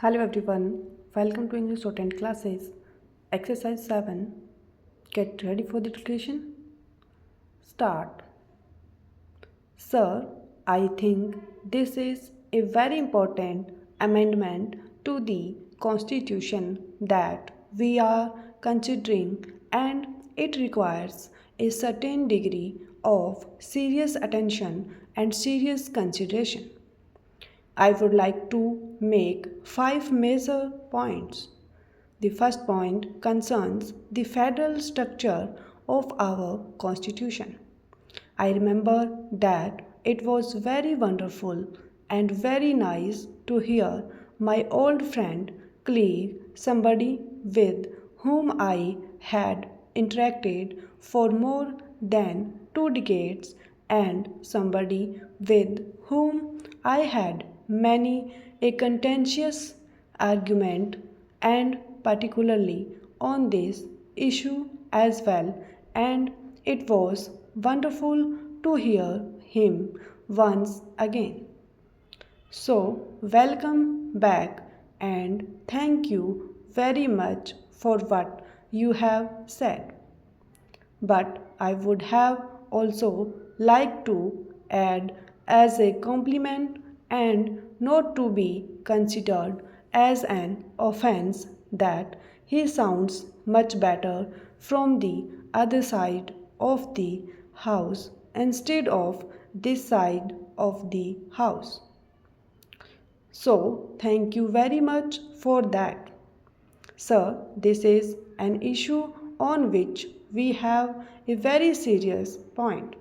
Hello everyone, welcome to English Shorthand classes. Exercise 7. Get ready for the dictation. Start. Sir, I think this is a very important amendment to the Constitution that we are considering, and it requires a certain degree of serious attention and serious consideration. I would like to make 5 major points. The first point concerns the federal structure of our Constitution. I remember that it was very wonderful and very nice to hear my old friend Cleve, somebody with whom I had interacted for more than 2 decades, and somebody with whom I had many a contentious argument, and particularly on this issue as well, and it was wonderful to hear him once again. So, welcome back and thank you very much for what you have said. But I would have also liked to add as a compliment and not to be considered as an offense that he sounds much better from the other side of the house instead of this side of the house. So, thank you very much for that. Sir, this is an issue on which we have a very serious point.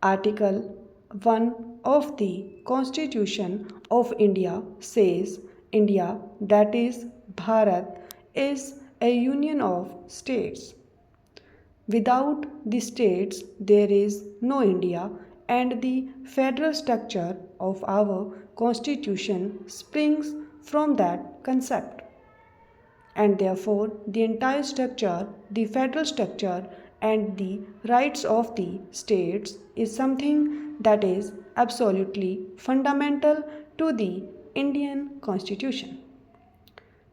Article 1 of the Constitution of India says India, that is Bharat, is a union of states. Without the states, there is no India, and the federal structure of our Constitution springs from that concept. And therefore, the entire structure, the federal structure, and the rights of the states is something that is absolutely fundamental to the Indian Constitution.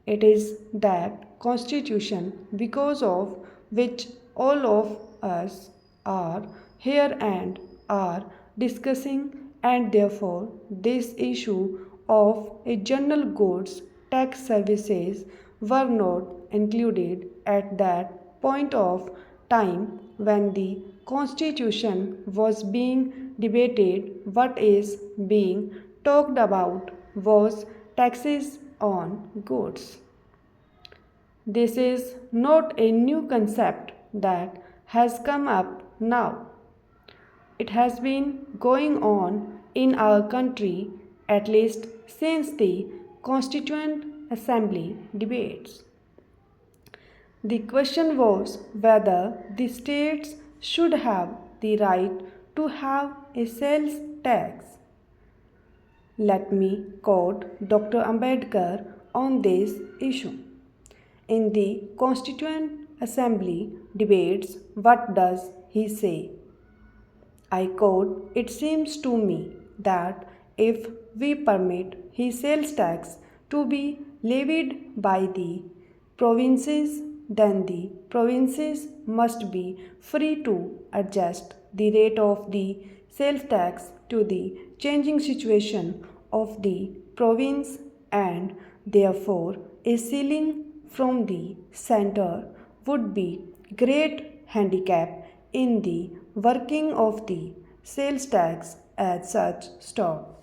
It is that Constitution because of which all of us are here and are discussing, and therefore this issue of a general goods tax services were not included at that point of time when the Constitution was being debated. What is being talked about was taxes on goods. This is not a new concept that has come up now. It has been going on in our country at least since the Constituent Assembly debates. The question was whether the states should have the right to have a sales tax. Let me quote Dr. Ambedkar on this issue. In the Constituent Assembly debates, what does he say? I quote, "It seems to me that if we permit his sales tax to be levied by the provinces, then the provinces must be free to adjust the rate of the sales tax to the changing situation of the province, and therefore a ceiling from the center would be great handicap in the working of the sales tax as such." Stop.